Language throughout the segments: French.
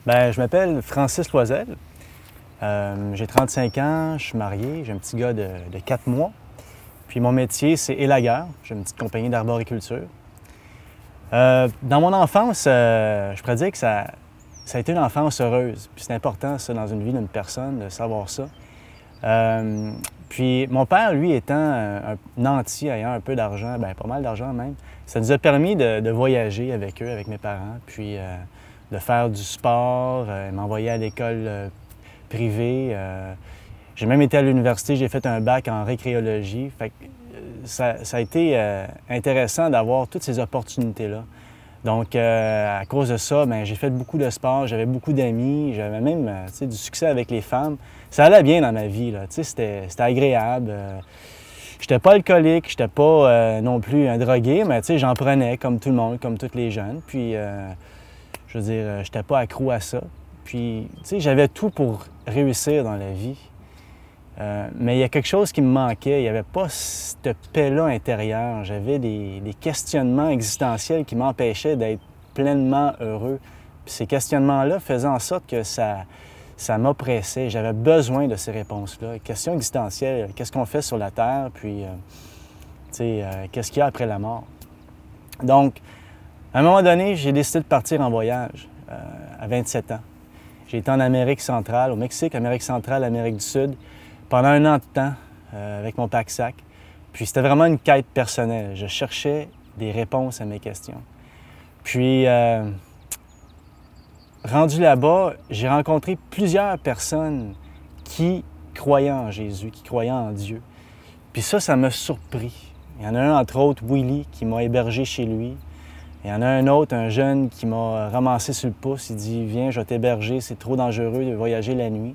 Ben, je m'appelle Francis Loisel. J'ai 35 ans, je suis marié, j'ai un petit gars de 4 mois. Puis mon métier, c'est élagueur. J'ai une petite compagnie d'arboriculture. Dans mon enfance, je pourrais dire que ça a été une enfance heureuse. Puis c'est important, ça, dans une vie d'une personne, de savoir ça. Puis mon père, lui, étant un nanti, ayant un peu d'argent, bien pas mal d'argent même, ça nous a permis de voyager avec eux, avec mes parents, puis de faire du sport, m'envoyer à l'école privée. J'ai même été à l'université, j'ai fait un bac en récréologie. Fait que ça a été intéressant d'avoir toutes ces opportunités-là. Donc, à cause de ça, bien, j'ai fait beaucoup de sport, j'avais beaucoup d'amis, j'avais même du succès avec les femmes. Ça allait bien dans ma vie, là. C'était agréable. J'étais pas alcoolique, j'étais pas non plus un drogué, mais j'en prenais comme tout le monde, comme tous les jeunes. Puis, je veux dire, j'étais pas accro à ça. Puis, j'avais tout pour réussir dans la vie. Mais il y a quelque chose qui me manquait. Il n'y avait pas cette paix-là intérieure. J'avais des questionnements existentiels qui m'empêchaient d'être pleinement heureux. Puis ces questionnements-là faisaient en sorte que ça m'oppressait. J'avais besoin de ces réponses-là. Questions existentielles, qu'est-ce qu'on fait sur la Terre, puis qu'est-ce qu'il y a après la mort? Donc, à un moment donné, j'ai décidé de partir en voyage à 27 ans. J'ai été en Amérique centrale, au Mexique, Amérique centrale, Amérique du Sud, pendant un an de temps avec mon pack-sac. Puis c'était vraiment une quête personnelle. Je cherchais des réponses à mes questions. Puis, rendu là-bas, j'ai rencontré plusieurs personnes qui croyaient en Jésus, qui croyaient en Dieu. Puis ça m'a surpris. Il y en a un, entre autres, Willy, qui m'a hébergé chez lui. Il y en a un autre, un jeune, qui m'a ramassé sur le pouce. Il dit « Viens, je vais t'héberger, c'est trop dangereux de voyager la nuit. »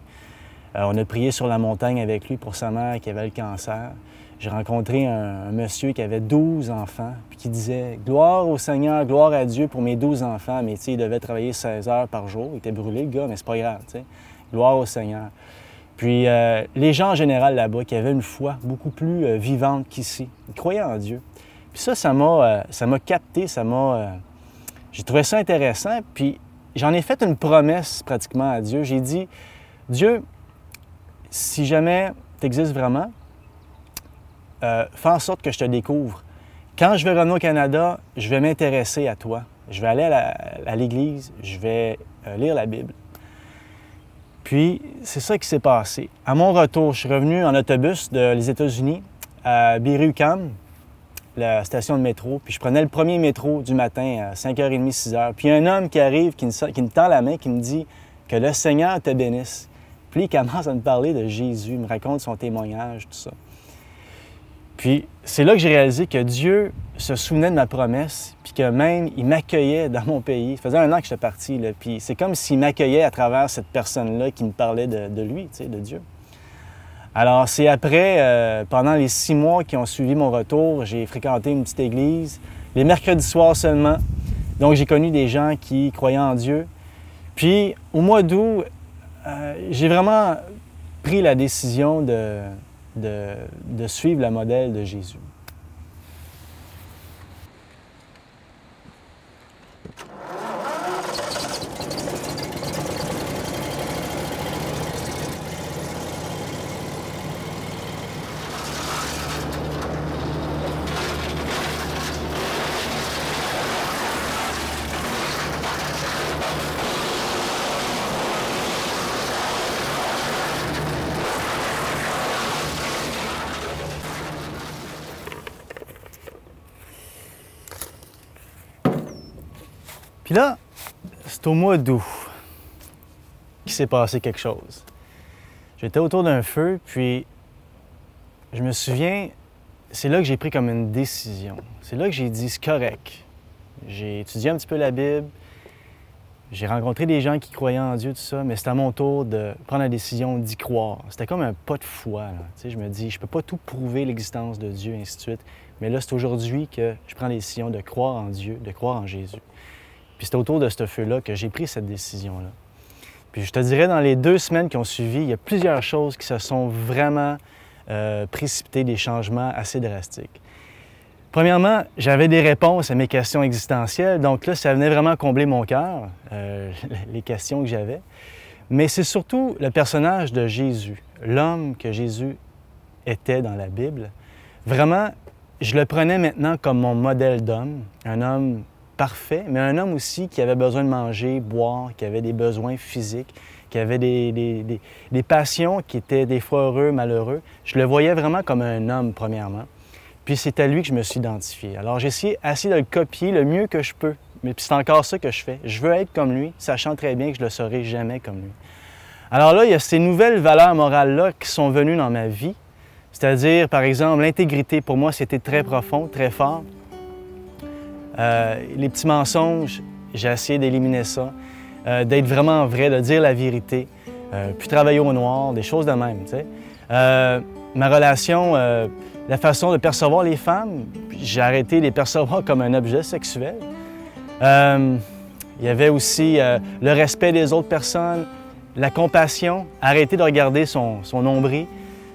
On a prié sur la montagne avec lui pour sa mère qui avait le cancer. J'ai rencontré un monsieur qui avait 12 enfants, puis qui disait « Gloire au Seigneur, gloire à Dieu pour mes 12 enfants. » Mais il devait travailler 16 heures par jour. Il était brûlé, le gars, mais c'est pas grave, t'sais. Gloire au Seigneur. Puis les gens en général là-bas qui avaient une foi beaucoup plus vivante qu'ici, ils croyaient en Dieu. Puis ça m'a capté, j'ai trouvé ça intéressant. Puis j'en ai fait une promesse pratiquement à Dieu. J'ai dit « Dieu, si jamais tu existes vraiment, fais en sorte que je te découvre. Quand je vais revenir au Canada, je vais m'intéresser à toi. Je vais aller à l'Église, je vais lire la Bible. » Puis, c'est ça qui s'est passé. À mon retour, je suis revenu en autobus des États-Unis à Berry-UQAM, la station de métro. Puis je prenais le premier métro du matin à 5h30, 6h. Puis il y a un homme qui arrive, qui me tend la main, qui me dit « Que le Seigneur te bénisse. » Puis il commence à me parler de Jésus, il me raconte son témoignage, tout ça. Puis c'est là que j'ai réalisé que Dieu se souvenait de ma promesse, puis que même il m'accueillait dans mon pays. Ça faisait un an que j'étais parti, là, puis c'est comme s'il m'accueillait à travers cette personne-là qui me parlait de lui, de Dieu. Alors c'est après, pendant les 6 mois qui ont suivi mon retour, j'ai fréquenté une petite église, les mercredis soirs seulement. Donc j'ai connu des gens qui croyaient en Dieu. Puis au mois d'août, j'ai vraiment pris la décision de suivre le modèle de Jésus. Puis là, c'est au mois d'août qu'il s'est passé quelque chose. J'étais autour d'un feu, puis je me souviens, c'est là que j'ai pris comme une décision. C'est là que j'ai dit, c'est correct. J'ai étudié un petit peu la Bible, j'ai rencontré des gens qui croyaient en Dieu, tout ça, mais c'était à mon tour de prendre la décision d'y croire. C'était comme un pas de foi, là. Tu sais, je me dis, je peux pas tout prouver l'existence de Dieu, et ainsi de suite, mais là, c'est aujourd'hui que je prends la décision de croire en Dieu, de croire en Jésus. Puis c'est autour de ce feu-là que j'ai pris cette décision-là. Puis je te dirais, dans les 2 semaines qui ont suivi, il y a plusieurs choses qui se sont vraiment précipitées, des changements assez drastiques. Premièrement, j'avais des réponses à mes questions existentielles, donc là, ça venait vraiment combler mon cœur, les questions que j'avais. Mais c'est surtout le personnage de Jésus, l'homme que Jésus était dans la Bible. Vraiment, je le prenais maintenant comme mon modèle d'homme, un homme parfait, mais un homme aussi qui avait besoin de manger, boire, qui avait des besoins physiques, qui avait des passions, qui étaient des fois heureux, malheureux. Je le voyais vraiment comme un homme, premièrement. Puis c'est à lui que je me suis identifié. Alors j'ai essayé de le copier le mieux que je peux. Mais c'est encore ça que je fais. Je veux être comme lui, sachant très bien que je ne le serai jamais comme lui. Alors là, il y a ces nouvelles valeurs morales-là qui sont venues dans ma vie. C'est-à-dire, par exemple, l'intégrité. Pour moi, c'était très profond, très fort. Les petits mensonges, j'ai essayé d'éliminer ça. D'être vraiment vrai, de dire la vérité. Puis travailler au noir, des choses de même, tu sais. Ma relation... la façon de percevoir les femmes, j'ai arrêté de les percevoir comme un objet sexuel. Il y avait aussi le respect des autres personnes, la compassion, arrêter de regarder son nombril,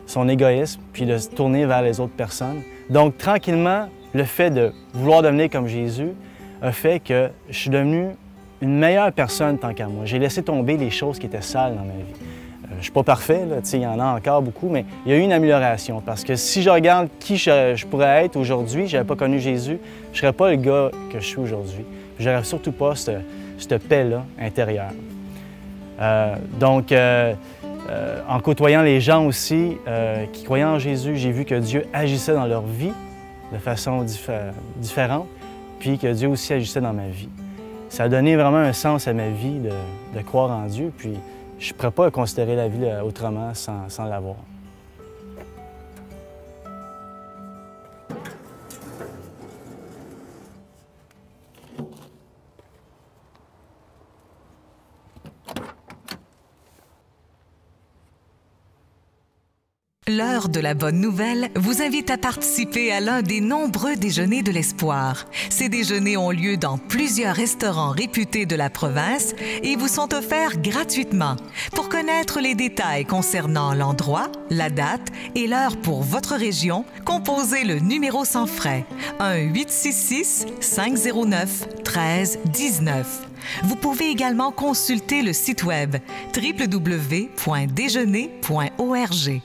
son égoïsme, puis de se tourner vers les autres personnes. Donc, tranquillement, le fait de vouloir devenir comme Jésus a fait que je suis devenu une meilleure personne tant qu'à moi. J'ai laissé tomber les choses qui étaient sales dans ma vie. Je ne suis pas parfait, là, il y en a encore beaucoup, mais il y a eu une amélioration. Parce que si je regarde qui je pourrais être aujourd'hui, je n'avais pas connu Jésus, je ne serais pas le gars que je suis aujourd'hui. Je n'aurais surtout pas cette paix-là intérieure. En côtoyant les gens aussi qui croyaient en Jésus, j'ai vu que Dieu agissait dans leur vie de façon différente, puis que Dieu aussi agissait dans ma vie. Ça a donné vraiment un sens à ma vie de croire en Dieu, puis je ne pourrais pas considérer la vie autrement sans l'avoir. L'heure de la bonne nouvelle vous invite à participer à l'un des nombreux déjeuners de l'espoir. Ces déjeuners ont lieu dans plusieurs restaurants réputés de la province et vous sont offerts gratuitement. Pour connaître les détails concernant l'endroit, la date et l'heure pour votre région, composez le numéro sans frais 1-866-509-1319. Vous pouvez également consulter le site web www.déjeuner.org.